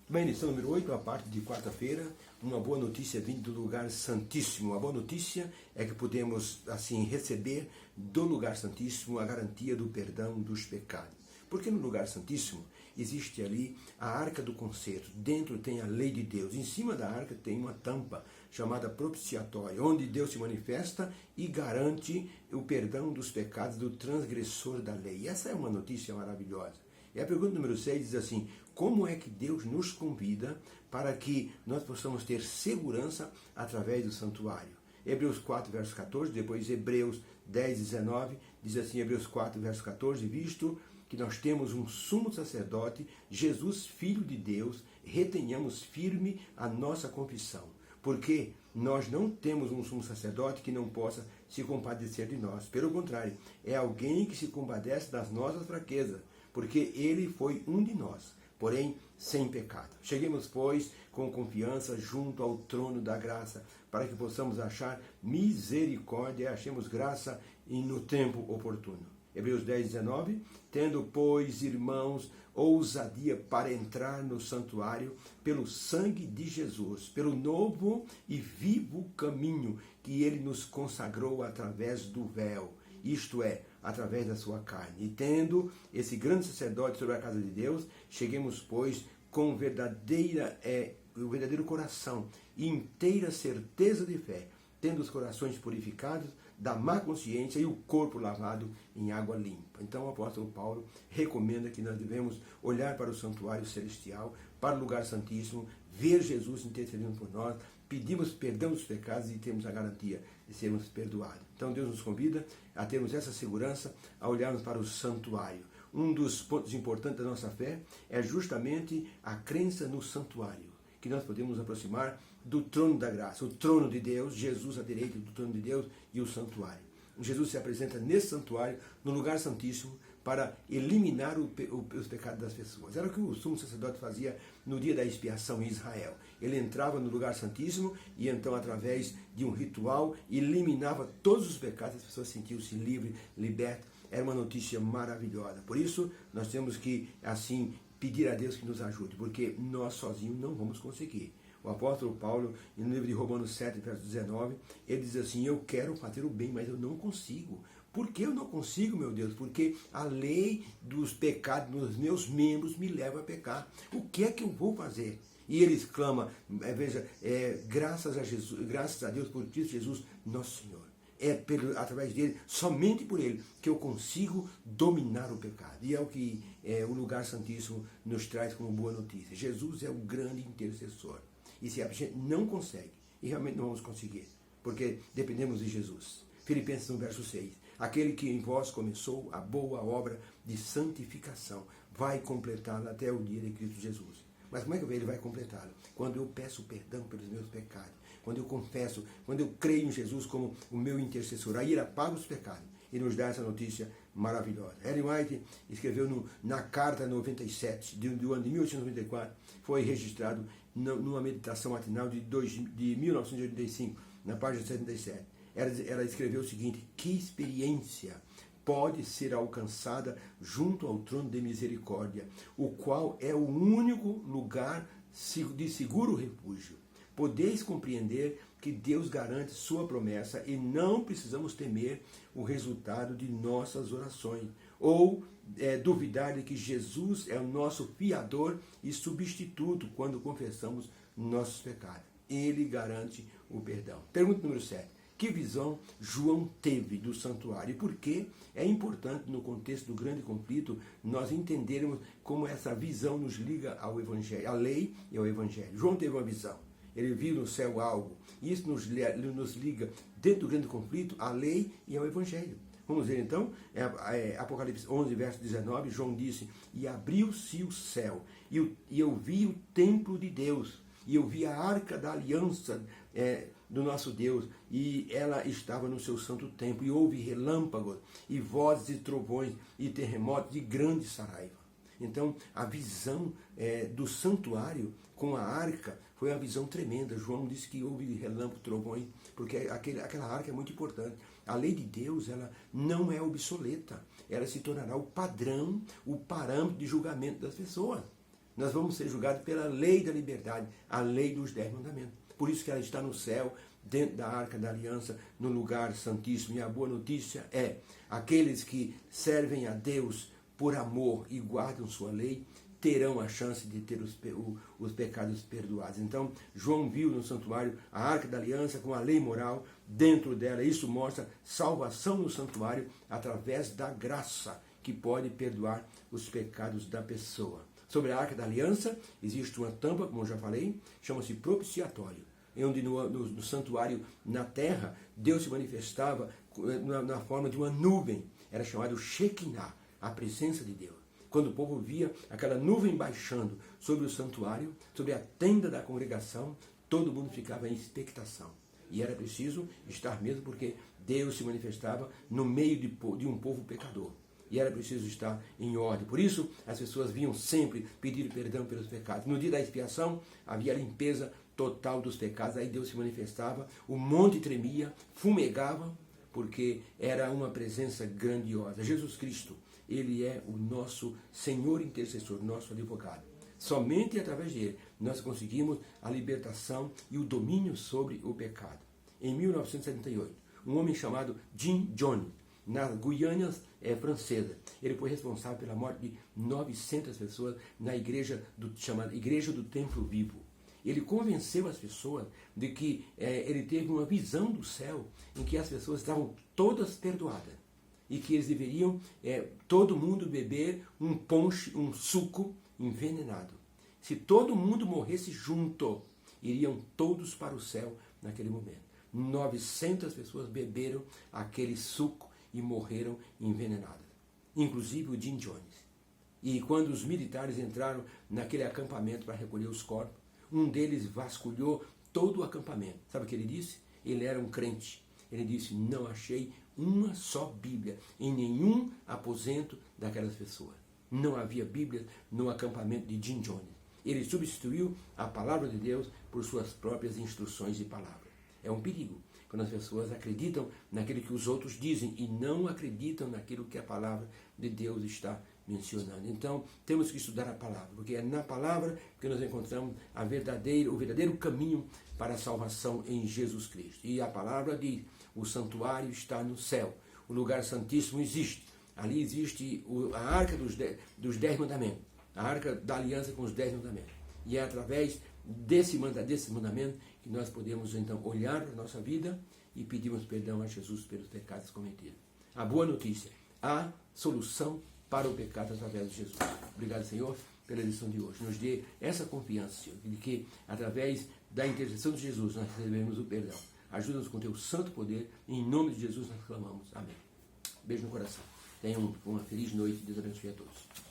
Bem, lição número 8, a parte de quarta-feira, uma boa notícia vindo do lugar santíssimo. A boa notícia é que podemos, assim, receber do lugar santíssimo a garantia do perdão dos pecados. Porque no lugar santíssimo existe ali a arca do concerto, dentro tem a lei de Deus, em cima da arca tem uma tampa chamada propiciatória, onde Deus se manifesta e garante o perdão dos pecados do transgressor da lei. E essa é uma notícia maravilhosa. E a pergunta número 6 diz assim: como é que Deus nos convida para que nós possamos ter segurança através do santuário? Hebreus 4, verso 14, depois Hebreus 10, 19, diz assim, Hebreus 4, verso 14, visto que nós temos um sumo sacerdote, Jesus, Filho de Deus, retenhamos firme a nossa confissão. Porque nós não temos um sumo sacerdote que não possa se compadecer de nós. Pelo contrário, é alguém que se compadece das nossas fraquezas, porque ele foi um de nós, porém sem pecado. Cheguemos, pois, com confiança junto ao trono da graça, para que possamos achar misericórdia e achemos graça no tempo oportuno. Hebreus 10, 19, tendo, pois, irmãos, ousadia para entrar no santuário pelo sangue de Jesus, pelo novo e vivo caminho que ele nos consagrou através do véu, isto é, através da sua carne. E tendo esse grande sacerdote sobre a casa de Deus, cheguemos, pois, com o verdadeiro coração e inteira certeza de fé, tendo os corações purificados da má consciência e o corpo lavado em água limpa. Então o apóstolo Paulo recomenda que nós devemos olhar para o santuário celestial, para o lugar santíssimo, ver Jesus intercedendo por nós, pedimos perdão dos pecados e temos a garantia de sermos perdoados. Então Deus nos convida a termos essa segurança, a olharmos para o santuário. Um dos pontos importantes da nossa fé é justamente a crença no santuário, que nós podemos nos aproximar do trono da graça, o trono de Deus, Jesus à direita do trono de Deus e o santuário. Jesus se apresenta nesse santuário, no lugar santíssimo, para eliminar os pecados das pessoas. Era o que o sumo sacerdote fazia no dia da expiação em Israel. Ele entrava no lugar santíssimo e então, através de um ritual, eliminava todos os pecados, as pessoas sentiam-se livres, libertas. Era uma notícia maravilhosa. Por isso, nós temos que, assim, pedir a Deus que nos ajude, porque nós sozinhos não vamos conseguir. O apóstolo Paulo, no livro de Romanos 7, verso 19, ele diz assim, eu quero fazer o bem, mas eu não consigo. Por que eu não consigo, meu Deus? Porque a lei dos pecados nos meus membros me leva a pecar. O que é que eu vou fazer? E ele exclama, graças a Jesus, graças a Deus por Cristo Jesus, nosso Senhor. É através dele, somente por ele, que eu consigo dominar o pecado. E é o que o lugar santíssimo nos traz como boa notícia. Jesus é o grande intercessor. E se a gente não consegue, e realmente não vamos conseguir, porque dependemos de Jesus. Filipenses 1, verso 6. Aquele que em vós começou a boa obra de santificação, vai completá-la até o dia de Cristo Jesus. Mas como é que ele vai completá-la? Quando eu peço perdão pelos meus pecados, quando eu confesso, quando eu creio em Jesus como o meu intercessor, aí ele apaga os pecados e nos dá essa notícia maravilhosa. Ellen White escreveu na carta 97 do ano de 1894, foi registrado numa meditação matinal de 1985, na página 77. Ela escreveu o seguinte: que experiência pode ser alcançada junto ao trono de misericórdia, o qual é o único lugar de seguro refúgio. Podeis compreender que Deus garante sua promessa e não precisamos temer o resultado de nossas orações, ou duvidar de que Jesus é o nosso fiador e substituto quando confessamos nossos pecados. Ele garante o perdão. Pergunta número 7. Que visão João teve do santuário? E por que é importante, no contexto do grande conflito, nós entendermos como essa visão nos liga ao Evangelho, à lei e ao Evangelho. João teve uma visão. Ele viu no céu algo. E isso nos liga, dentro do grande conflito, à lei e ao Evangelho. Vamos ver então, Apocalipse 11, verso 19, João disse, e abriu-se o céu, e eu vi o templo de Deus, e eu vi a arca da aliança do nosso Deus, e ela estava no seu santo templo, e houve relâmpagos, e vozes e trovões, e terremotos, e grande saraiva. Então, a visão do santuário com a arca foi uma visão tremenda. João disse que houve relâmpagos, trovões, porque aquela arca é muito importante. A lei de Deus, ela não é obsoleta. Ela se tornará o padrão, o parâmetro de julgamento das pessoas. Nós vamos ser julgados pela lei da liberdade, a lei dos 10 mandamentos. Por isso que ela está no céu, dentro da Arca da Aliança, no lugar santíssimo. E a boa notícia é, aqueles que servem a Deus por amor e guardam sua lei, terão a chance de ter os pecados perdoados. Então, João viu no santuário a Arca da Aliança com a lei moral dentro dela. Isso mostra salvação no santuário através da graça que pode perdoar os pecados da pessoa. Sobre a Arca da Aliança, existe uma tampa, como eu já falei, chama-se propiciatório, onde no santuário na terra, Deus se manifestava na forma de uma nuvem. Era chamado Shekinah, a presença de Deus. Quando o povo via aquela nuvem baixando sobre o santuário, sobre a tenda da congregação, todo mundo ficava em expectação. E era preciso estar mesmo, porque Deus se manifestava no meio de um povo pecador. E era preciso estar em ordem. Por isso, as pessoas vinham sempre pedir perdão pelos pecados. No dia da expiação, havia a limpeza total dos pecados. Aí Deus se manifestava, o monte tremia, fumegava, porque era uma presença grandiosa. Jesus Cristo, Ele é o nosso Senhor intercessor, nosso advogado. Somente através dele nós conseguimos a libertação e o domínio sobre o pecado. Em 1978, um homem chamado Jim Jones, na Guiana francesa, ele foi responsável pela morte de 900 pessoas na igreja chamada Igreja do Templo Vivo. Ele convenceu as pessoas de que ele teve uma visão do céu em que as pessoas estavam todas perdoadas e que eles deveriam, todo mundo, beber um ponche, um suco envenenado. Se todo mundo morresse junto, iriam todos para o céu naquele momento. 900 pessoas beberam aquele suco e morreram envenenadas, inclusive o Jim Jones. E quando os militares entraram naquele acampamento para recolher os corpos, um deles vasculhou todo o acampamento. Sabe o que ele disse? Ele era um crente. Ele disse, não achei uma só Bíblia em nenhum aposento daquelas pessoas. Não havia Bíblia no acampamento de Jim Jones. Ele substituiu a palavra de Deus por suas próprias instruções de palavra. É um perigo quando as pessoas acreditam naquilo que os outros dizem e não acreditam naquilo que a palavra de Deus está mencionando. Então, temos que estudar a palavra, porque é na palavra que nós encontramos o verdadeiro caminho para a salvação em Jesus Cristo. E a palavra diz, o santuário está no céu, o lugar santíssimo existe. Ali existe a arca dos 10 mandamentos, a arca da aliança com os 10 mandamentos. E é através desse mandamento que nós podemos então olhar para a nossa vida e pedirmos perdão a Jesus pelos pecados cometidos. A boa notícia, há solução para o pecado através de Jesus. Obrigado, Senhor, pela lição de hoje. Nos dê essa confiança, Senhor, de que através da intercessão de Jesus nós recebemos o perdão. Ajuda-nos com o teu santo poder. Em nome de Jesus nós clamamos. Amém. Beijo no coração. Tenham uma feliz noite. Deus abençoe a todos.